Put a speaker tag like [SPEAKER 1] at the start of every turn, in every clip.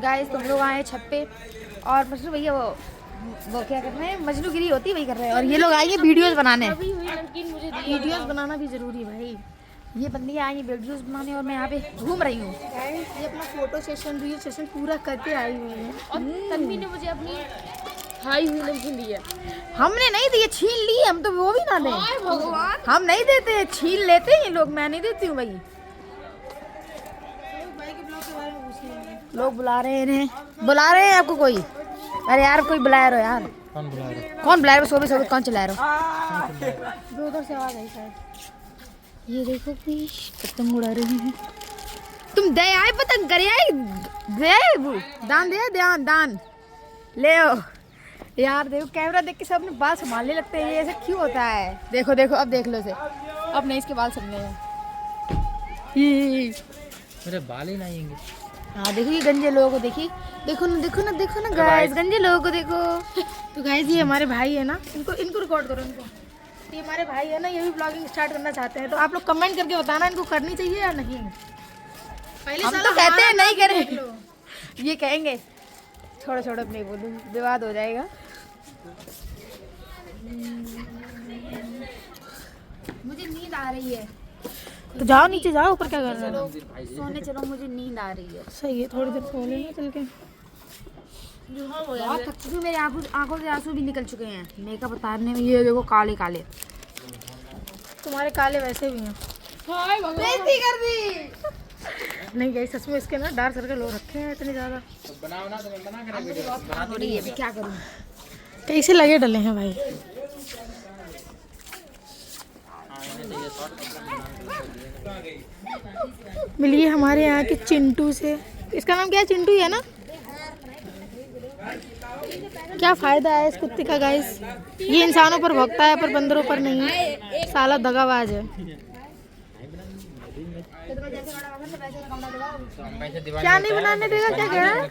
[SPEAKER 1] Guys तुम लोग आए छत पे और मजनू भैया वो क्या कर रहे हैं, मजनूगिरी होती है वही कर रहे हैं। और ये लोग आएंगे वीडियोस बनाने। वीडियोस बनाना भी जरूरी है भाई। ये बंदी आई है वीडियोस बनाने और मैं यहाँ पे घूम रही हूँ।
[SPEAKER 2] ये अपना फोटो सेशन रील सेशन पूरा करके आई हुई है।
[SPEAKER 3] और तन्वी ने मुझे अपनी खाई हुई नमकीन दी है।
[SPEAKER 1] हमने नहीं दिए, छीन ली। हम तो वो भी ना दें।
[SPEAKER 3] भगवान,
[SPEAKER 1] हम नहीं देते, छीन लेते हैं लोग। मैं नहीं देती हूँ भाई। लोग बुला रहे हैं इन्हें, बुला रहे हैं आपको कोई। अरे यार कोई बुलाया रहो यार।
[SPEAKER 4] कौन बुला रहे हो?
[SPEAKER 1] कौन बुलाया रहो? सोबे कौन चला रहो?
[SPEAKER 2] उधर से आवाज आई शायद।
[SPEAKER 1] ये देखो प्लीज पतंग उड़ा रही है। तुम दे आए पतंग करे आई, दे वो दान दे, दान दान ले आओ यार। देखो कैमरा देख के सब अपने बाल संभालने लगते हैं। ये ऐसा क्यों होता है? देखो देखो अब देख लो इसे। अब नहीं इसके बाल संभले हैं।
[SPEAKER 4] मेरे बाल ही नहीं आएंगे।
[SPEAKER 1] हाँ देखो ये गंजे लोगों को देखिए। देखो ना देखो ना देखो ना गाइस, गंजे लोगों को देखो।
[SPEAKER 2] तो गाइस ये हमारे भाई है ना, इनको रिकॉर्ड करो इनको। ये हमारे भाई है ना, ये भी ब्लॉगिंग स्टार्ट करना चाहते हैं। तो आप लोग कमेंट करके बताना इनको करनी चाहिए या नहीं। पहले
[SPEAKER 1] हम तो कहते हैं नहीं करें। ये कहेंगे छोड़ो छोड़ो नहीं बोलूँ, विवाद हो जाएगा। मुझे नींद आ रही है।
[SPEAKER 2] तो जाओ नीचे जाओ, ऊपर क्या कर रहे हो?
[SPEAKER 1] सोने चलो, मुझे नींद आ रही है।
[SPEAKER 2] सही है, थोड़ी देर सो लेना चल के।
[SPEAKER 1] बहुत थक चुकी हूँ, मेरे आंखों से आंसू भी निकल चुके हैं मेकअप उतारने में। ये देखो काले काले।
[SPEAKER 2] तुम्हारे काले वैसे भी हैं।
[SPEAKER 1] बेइज्जती कर दी।
[SPEAKER 2] नहीं गई सच में, इसके ना डार्क सर्कल हो रखे हैं इतने ज्यादा।
[SPEAKER 4] बनाओ ना, तुम्हें बना कर वीडियो
[SPEAKER 1] हो रही है अभी, क्या करूँ?
[SPEAKER 2] कैसे लगे डले हैं भाई? मिलिए हमारे यहाँ के चिंटू से। इसका नाम क्या है? चिंटू ही है ना? क्या फायदा है इस कुत्ते का गाइस? ये इंसानों पर भौंकता है पर बंदरों पर नहीं। साला दगाबाज है। क्या नहीं बनाने देगा? क्या कह रहा है?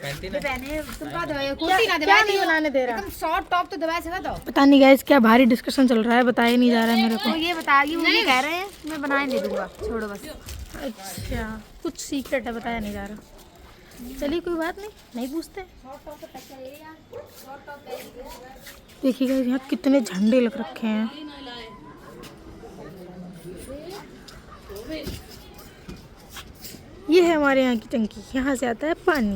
[SPEAKER 2] क्या नहीं बनाने दे रहा?
[SPEAKER 1] शॉर्ट टॉप तो दबाए सका तो।
[SPEAKER 2] पता नहीं गाइस क्या भारी डिस्कशन चल रहा है, बताया नहीं जा रहा है मेरे को।
[SPEAKER 1] तो ये बताइए, वो ये कह रहे हैं मैं बनाए नहीं दूंगा, छोड़ो बस।
[SPEAKER 2] अच्छा कुछ सीक्रेट है, बताया नहीं जा रहा। चलिए कोई बात नहीं, नहीं पूछते। देखिए गाइस यहाँ कितने झंडे लग रखे हैं। ये है हमारे यहाँ की टंकी, यहाँ से आता है पानी।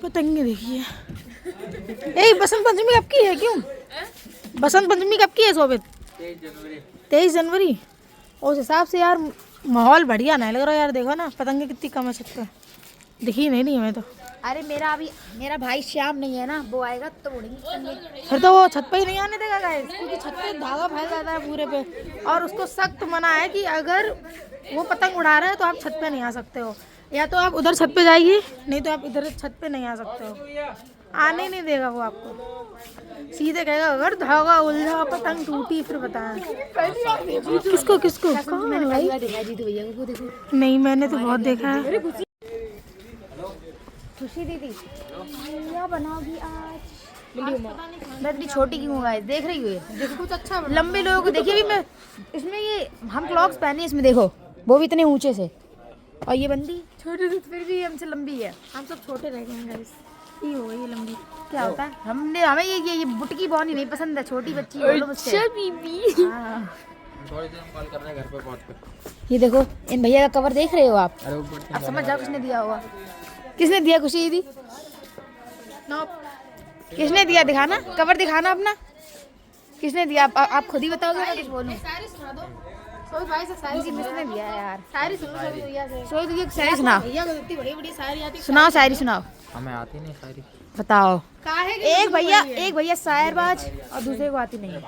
[SPEAKER 2] पतंगे देखिए। ए बसंत पंचमी कब की है? क्यों बसंत पंचमी कब की है सोबित? 23 जनवरी। उस हिसाब से यार माहौल बढ़िया नहीं लग रहा यार। देखो ना पतंगे कितनी कम है छत पे, दिखी नहीं रही हमें तो।
[SPEAKER 1] अरे मेरा भाई श्याम नहीं है ना, वो आएगा तो उड़ेंगे पतंगे।
[SPEAKER 2] फिर तो वो छत पे ही नहीं आने देगा गाइस, क्योंकि छत पे धागा फैल जाता है पूरे पे। और उसको सख्त मना है कि अगर वो पतंग उड़ा रहा है तो आप छत पे नहीं आ सकते हो। या तो आप उधर छत पे जाइए, नहीं तो आप इधर छत पे नहीं आ सकते हो। आने नहीं देगा वो आपको। सीधे कहेगा अगर धागा उलझा पतंग टूटी फिर बताएं। किसको किसको?
[SPEAKER 1] मैंने पहली बार देखा जीतू भैया को। देखो
[SPEAKER 2] नहीं मैंने तो बहुत देखा है।
[SPEAKER 1] खुशी दीदी क्या बनाओगी आज? मैं इतनी छोटी क्यों हूँ गाइस? देख रही हूँ देखो कुछ अच्छा लंबे लोगों को देखिए। अभी मैं इसमें ये हम क्लॉक्स पहने इसमें देखो, वो भी इतने ऊंचे से। और ये बंदी छोटी सी फिर भी हमसे लंबी है।
[SPEAKER 2] हम सब छोटे रह गए हैं गाइस, ये हो गई ये लंबी।
[SPEAKER 1] क्या होता है हमें ये बुटकी बॉनी नहीं पसंद है। छोटी बच्ची बोलो मुझसे। हाँ।
[SPEAKER 4] थोड़ी देर हम कॉल कर रहे हैं घर पे पहुंच कर।
[SPEAKER 1] ये देखो इन भैया का कवर देख रहे हो आप?
[SPEAKER 4] अरे ऊपर
[SPEAKER 1] अब समझ जाओ किसने दिया होगा। किसने दिया? खुशी दीदी किसने दिया? दिखाना कवर, दिखाना अपना। किसने दिया? आप खुद ही बताओगे, मैं कुछ बोलूं? किसने दिया है यार? शायरी सुनो भैया से। सोई दीदी शायरी सुनाओ।
[SPEAKER 2] भैया को इतनी बड़ी शायरी आती।
[SPEAKER 1] सुनाओ शायरी सुनाओ।
[SPEAKER 4] हमें आती नहीं शायरी।
[SPEAKER 1] बताओ।
[SPEAKER 2] काहे
[SPEAKER 1] एक भैया शायरबाज और दूसरे को आती नहीं है।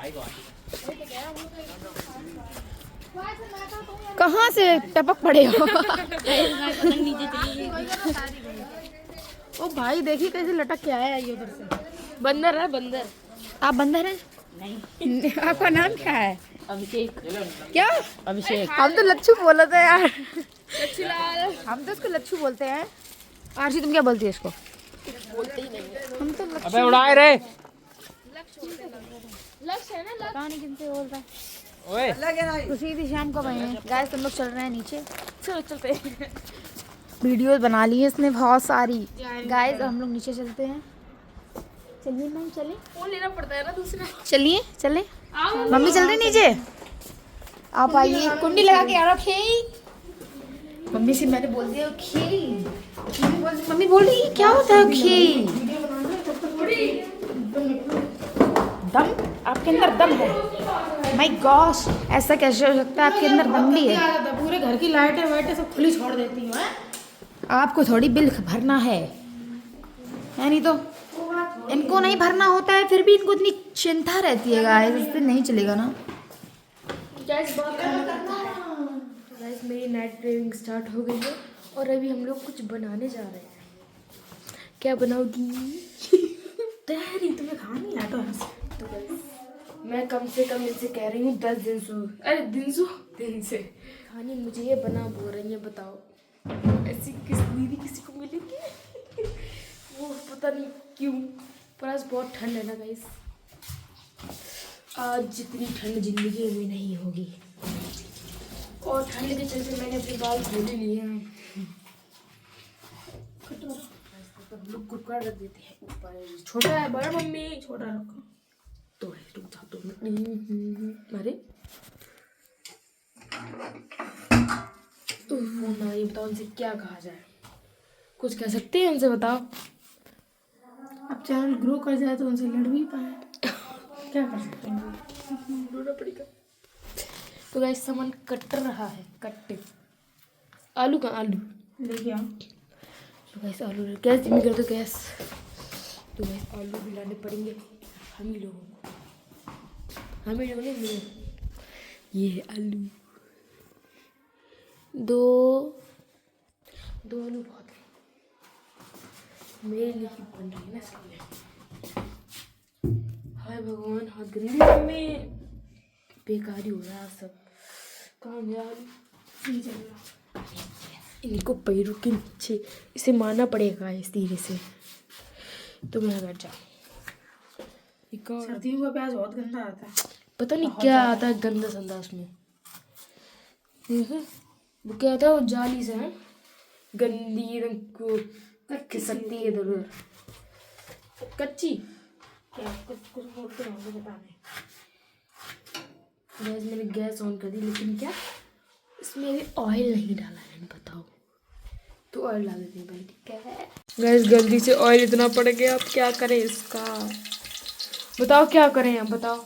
[SPEAKER 1] कहाँ से टपक पड़े हो?
[SPEAKER 2] ओ भाई देखिए कैसे लटक के आया है ये उधर से।
[SPEAKER 3] बंदर है बंदर।
[SPEAKER 1] आप बंदर हैं? नहीं। आपका नाम क्या है?
[SPEAKER 3] अभिषेक।
[SPEAKER 1] क्या?
[SPEAKER 3] अभिषेक।
[SPEAKER 1] हम तो लच्छू बोले थे यार।
[SPEAKER 3] लच्छूलाल।
[SPEAKER 1] हम तो उसको लच्छू बोलते हैं। आरसी तुम क्या बोलती है इसको?
[SPEAKER 3] बोलते ही नहीं।
[SPEAKER 1] हम तो लच्छू।
[SPEAKER 4] अबे उड़ाए रे।
[SPEAKER 3] लक्ष्य है ना,
[SPEAKER 1] पता नहीं किनसे बोल रहा है।
[SPEAKER 4] ओए
[SPEAKER 1] तो सीधी शाम को आए हैं गाइस, तुम लोग चल रहे हैं नीचे।
[SPEAKER 3] चलो चलते हैं।
[SPEAKER 1] वीडियो बना ली है इसने बहुत सारी गाइस, हम लोग नीचे चलते हैं। चलिए मैम, चलिए
[SPEAKER 3] फोन लेना पड़ता है ना दूसरा।
[SPEAKER 1] चलिए चले मम्मी, चल रहे नीचे। आप आइए, कुंडी लगा के आ रखे। मम्मी से मैंने बोल दिया खी, मम्मी बोल रही है क्या होता है खी? दम? आपके अंदर दम है? माय गॉश, ऐसा कैसे हो सकता है? आपके अंदर दम भी है?
[SPEAKER 2] पूरे घर की लाइटें वाइटें सब खुली छोड़ देती हूँ।
[SPEAKER 1] आपको थोड़ी बिल भरना है नहीं तो इनको नहीं भरना होता है, फिर भी इनको इतनी चिंता रहती है गाइस, इससे नहीं चलेगा ना।
[SPEAKER 3] गैस बहुत खाना करता है। गैस मेरी नाइट ड्राइविंग स्टार्ट हो गई है और अभी हम लोग कुछ बनाने जा रहे हैं। क्या बनाओगी?
[SPEAKER 2] तैयारी तुम्हें खानी है तो
[SPEAKER 3] मैं कम से कम इनसे कह रही हूँ 10 दिन से, अरे दिन से खानी मुझे ये बना बोल रही है। बताओ ऐसी किस दीदी किसी को मिलेगी? वो पता नहीं क्यों, पर आज बहुत ठंड है ना गाइस। आज जितनी ठंड जिंदगी में नहीं होगी, और ठंड के चलते मैंने अपने बाल खोले लिए हैं। हम लोग कुकर रख देते हैं ऊपर। छोटा है बड़ा मम्मी? छोटा रखो तो है, रुक जा 2 मिनट। अरे ना, ये बताओ उनसे क्या कहा जाए? कुछ कह सकते हैं उनसे? बताओ।
[SPEAKER 2] अब चैनल ग्रो कर जाए तो उनसे लड़ भी पाए, क्या कर सकते हैं?
[SPEAKER 3] ढूंढना पड़ेगा। तो गाइस सामान कट रहा है, कट्टे आलू का आलू
[SPEAKER 2] लेके आओ।
[SPEAKER 3] तो गाइस आलू गैस धीमी कर दो गैस। तो गाइस आलू भी लाने पड़ेंगे हम ही लोगों को, हम ही लोगों ने लिए। ये है आलू, दो आलू बहुत है मेरे लिए ही बन रही है ना इसलिए। हाय भगवान, हाथ गंदे में बेकारी हो रहा है सब काम यार। इनको पैरों के नीचे इसे मारना पड़ेगा इस धीरे से। तो मैं बैठ जाऊँ।
[SPEAKER 2] सर्दियों का प्याज बहुत गंदा आता है।
[SPEAKER 3] पता नहीं क्या आता है गंदा संदा उसमें। वो क्या आता है, वो जाली से है गंदी रंग को खिसकती है इधर उधर। कच्ची
[SPEAKER 2] क्या कुछ बोलते हैं मुझे पता नहीं।
[SPEAKER 3] गैस मैंने गैस ऑन कर दी, लेकिन क्या इसमें अभी ऑयल नहीं डाला है, बताओ। तो ऑयल डाल देते हैं भाई, ठीक है। गैस गलती से ऑयल इतना पड़ गया, अब क्या करें इसका? बताओ क्या करें हम, बताओ।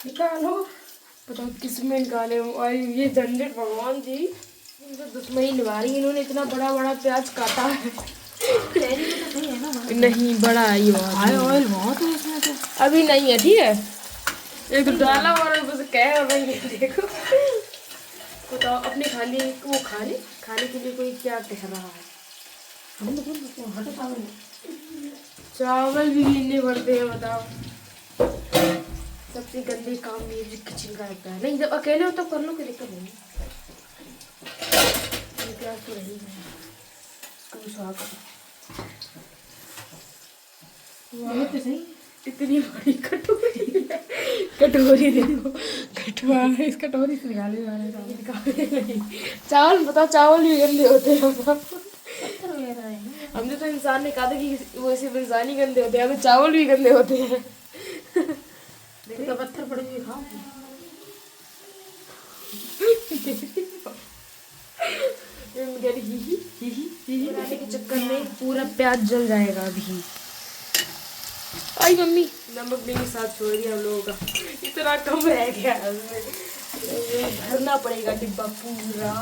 [SPEAKER 2] निकालो,
[SPEAKER 3] बताओ किस में निकाले ऑयल? ये झंझट भगवान जी इनको दुश्मनी निभा रही है। इन्होंने इतना बड़ा बड़ा प्याज काटा है।
[SPEAKER 2] नहीं है ना,
[SPEAKER 3] नहीं बड़ा है ये
[SPEAKER 2] ऑयल बहुत है इसमें तो।
[SPEAKER 3] अभी नहीं है, ठीक है। एक तो डाला और बस कह रही है, देखो। बताओ अपने खाने के लिए कोई क्या कह रहा है? चावल भी गिनने पड़ते हैं, बताओ। सबसे गंदे काम ये किचन का रहता है। नहीं जब अकेले हो तो कर लो, कोई दिक्कत नहीं। प्याज तो रही है, इसको स्वाद
[SPEAKER 2] तो सही।
[SPEAKER 3] इतनी बड़ी कटोरी देखो,
[SPEAKER 2] इस कटोरी से निकाले जा रहे हैं
[SPEAKER 3] चावल। बताओ चावल भी गंदे होते हैं।
[SPEAKER 2] पत्थर वगैरह है ना।
[SPEAKER 3] हमने तो इंसान ने कहा था कि वो सिर्फ इंसान ही गंदे होते हैं, हमें चावल भी गंदे होते हैं।
[SPEAKER 2] देखो पत्थर पड़े हुए खाओ।
[SPEAKER 3] बनाने के चक्कर में पूरा प्याज जल जाएगा अभी। आई मम्मी, नमक भी साथ छोड़ दिया हम लोगों का, इतना कम रह गया उसमें। भरना पड़ेगा डिब्बा पूरा।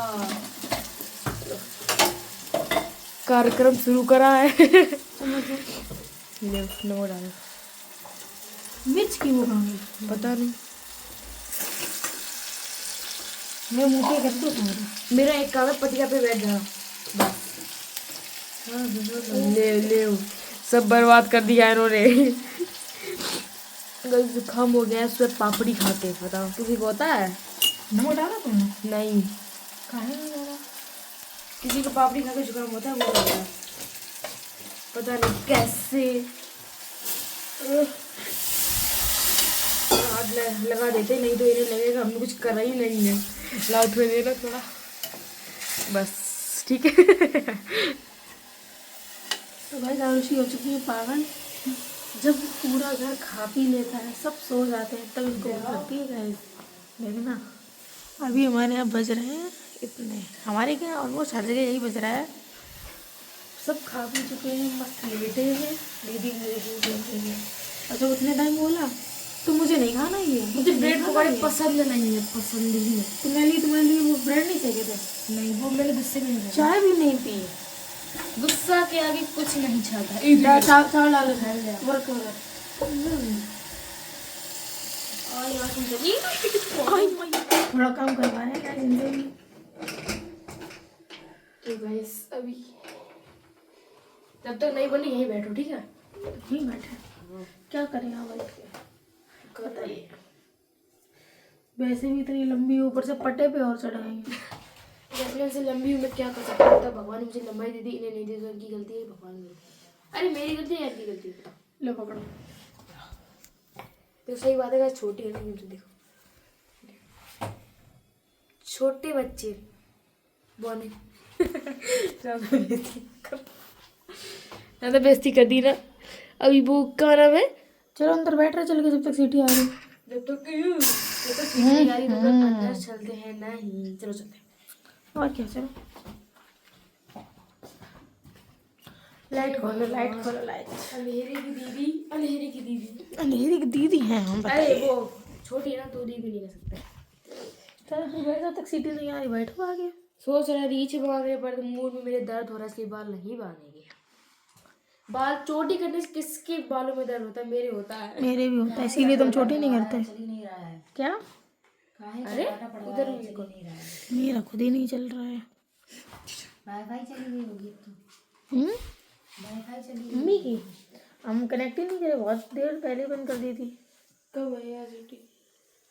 [SPEAKER 3] कार्यक्रम शुरू करा है। नमक डालो।
[SPEAKER 2] मिर्च की वो खाऊंगी,
[SPEAKER 3] पता नहीं,
[SPEAKER 2] मैं मुँह पे कर दूँ तुम्हारे।
[SPEAKER 3] मेरा एक काम है, पटिया पे बैठ जाना बस। ले सब बर्बाद कर दिया इन्होंने। गल जुकाम हो गया है, पापड़ी खा के। बताओ किसी को होता है?
[SPEAKER 2] नमक डाला तुमने?
[SPEAKER 3] नहीं,
[SPEAKER 2] काहे नहीं डाला?
[SPEAKER 3] किसी को पापड़ी खा के जुकाम होता है, वो होता है। पता नहीं कैसे। हाथ लगा देते, नहीं तो इन्हें लगेगा हमने कुछ करा ही नहीं है। लाओ थोड़ी देर थोड़ा, बस ठीक है।
[SPEAKER 2] तो भाई आरुषि हो चुकी है पागल। जब पूरा घर खा पी लेता है, सब सो जाते हैं, तब इनको भूख लगती है गाइस। देखना अभी हमारे यहाँ बज रहे हैं इतने, हमारे क्या ऑलमोस्ट हर जगह यही बज रहा है। सब खा पी चुके हैं, मस्त लेटे हैं। दीदी मुझे भूख लग रही है। अच्छा उतने टाइम बोला तो मुझे नहीं खाना ये,
[SPEAKER 3] मुझे ब्रेड पकौड़े पसंद नहीं है, पसंद ही है।
[SPEAKER 2] तुम्हारे लिए वो ब्रेड नहीं चाहिए थे?
[SPEAKER 3] नहीं, वो मैंने गुस्से में नहीं खाया।
[SPEAKER 2] चाय भी नहीं पी?
[SPEAKER 3] गुस्सा के आगे कुछ नहीं चलता।
[SPEAKER 2] चावल डाल वर्क थोड़ा काम करवा रहे हैं जिंदगी।
[SPEAKER 3] तो गाइस अभी जब तक नहीं बनी यहीं बैठो, ठीक है?
[SPEAKER 2] यहीं बैठे क्या करें यहाँ बैठ के, बताइए। वैसे भी इतनी लंबी, ऊपर से पट्टे पे और चढ़ाएंगे।
[SPEAKER 3] जैसे से लंबी हूँ, मैं क्या कर सकता था? भगवान ने मुझे लंबाई दे दी, इन्हें नहीं दी तो इनकी गलती है, भगवान ने। अरे मेरी गलती है, इनकी गलती है, बताओ।
[SPEAKER 2] लो पकड़ो।
[SPEAKER 3] तो सही बात है गाइस, छोटी है ना, तो देखो छोटे बच्चे बोने ज़्यादा बेइज्जती कर दी ना। अभी वो क्या नाम है,
[SPEAKER 2] चलो अंदर बैठ रहे, चल के जब तक सीटी आ रही।
[SPEAKER 3] जब तक सीटी आ रही तब तक अंदर चलते हैं। नहीं चलो चलते हैं।
[SPEAKER 2] और क्या, चलो लाइट खोलो, लाइट खोलो, लाइट।
[SPEAKER 3] अंधेरे की दीदी, अंधेरे की दीदी,
[SPEAKER 2] अंधेरी की दीदी हैं हम,
[SPEAKER 3] अरे
[SPEAKER 2] बताइए।
[SPEAKER 3] वो छोटी है ना, तो दीदी नहीं कर सकते।
[SPEAKER 2] चलो बैठ, जब तक सीटी नहीं आ रही बैठो आगे।
[SPEAKER 3] सोच रहा रीछ भागने पर मूड में मेरे दर्द हो रहा है, इसलिए बाल नहीं बांधेंगे। बाल चोटी करने से किसके बालों में दर्द होता है? मेरे होता है।
[SPEAKER 2] मेरे भी होता है, इसीलिए तुम छोटी नहीं करते क्या?
[SPEAKER 3] अरे उधर देखो,
[SPEAKER 2] मेरा खुद ही नहीं चल रहा है। मम्मी की हम कनेक्ट ही नहीं करे, बहुत देर पहले बंद कर दी थी।
[SPEAKER 3] कब है यार सीटी?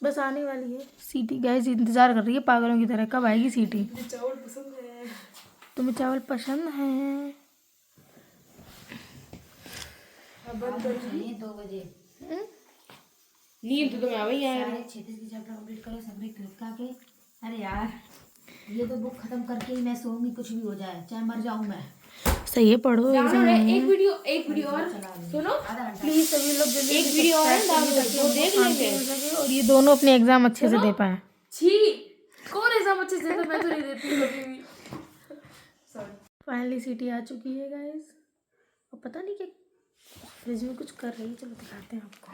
[SPEAKER 2] बस आने वाली है सीटी। गैस इंतजार कर रही है पागलों की तरह, कब आएगी सीटी।
[SPEAKER 3] मुझे चावल पसंद है।
[SPEAKER 2] तुम्हें चावल पसंद है?
[SPEAKER 3] अब बंद कर दी।
[SPEAKER 5] 2 बजे
[SPEAKER 3] नींद तो तुम्हें आ गई यार।
[SPEAKER 5] सारे 36 की चैप्टर कंप्लीट करो, सबमिट क्लिक के। अरे यार ये तो बुक खत्म करके ही मैं सोऊंगी, कुछ भी हो जाए, चाहे मर जाऊं मैं।
[SPEAKER 2] सही है, पढ़ो
[SPEAKER 3] जानो रे, एक वीडियो और सुनो
[SPEAKER 2] प्लीज। सभी लोग जल्दी
[SPEAKER 3] एक वीडियो और है, डाउनलोड वो देख लेंगे।
[SPEAKER 2] और ये दोनों अपने एग्जाम अच्छे से दे पाए।
[SPEAKER 3] छी, कौन एग्जाम अच्छे से? तो मैं तो नहीं देती कभी भी। सॉरी।
[SPEAKER 2] फाइनली सीटी आ चुकी है गाइस। और पता नहीं कि फ्रिज में कुछ कर रही है, चलो दिखाते हैं आपको।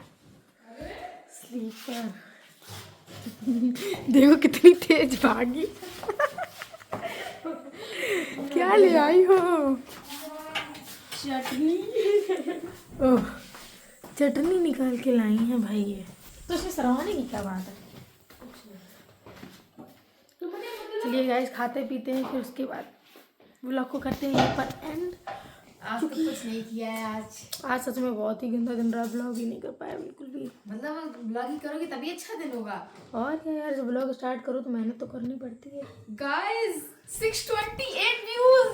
[SPEAKER 2] स्लीपर देखो कितनी तेज भागी। क्या ले आई हो?
[SPEAKER 3] चटनी।
[SPEAKER 2] ओह, चटनी निकाल के लाई है भाई ये। तो इसमें सरवाने की क्या बात है? चलिए गाइस खाते पीते हैं, फिर उसके बाद व्लॉग को करते हैं यहाँ पर एंड।
[SPEAKER 5] आज तो कुछ नहीं किया है। आज
[SPEAKER 2] सच में बहुत ही गंदा दिन रहा, ब्लॉग ही नहीं कर पाया बिल्कुल भी।
[SPEAKER 5] मतलब ब्लॉगिंग करोगे तभी अच्छा दिन होगा।
[SPEAKER 2] और क्या यार, जब ब्लॉग स्टार्ट करो तो मेहनत तो करनी पड़ती है।
[SPEAKER 3] Guys 628 views.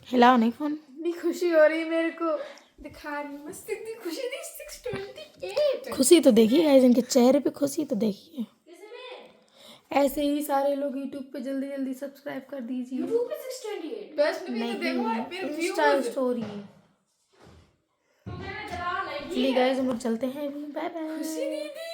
[SPEAKER 2] हिलाओ नहीं फोन।
[SPEAKER 3] इतनी खुशी हो रही मेरे को दिखा रही, मस्त इतनी खुशी थी। 628
[SPEAKER 2] खुशी तो देखिए गाइस, इनके चेहरे पे खुशी तो देखिए। ऐसे ही सारे लोग यूट्यूब पे जल्दी जल्दी सब्सक्राइब कर दीजिए।
[SPEAKER 3] 628 बस में भी तो देखो मेरे
[SPEAKER 2] इंस्टा स्टोरी। चलिए गाइस हम लोग चलते हैं अभी, बाय बाय।
[SPEAKER 3] खुशी दीदी।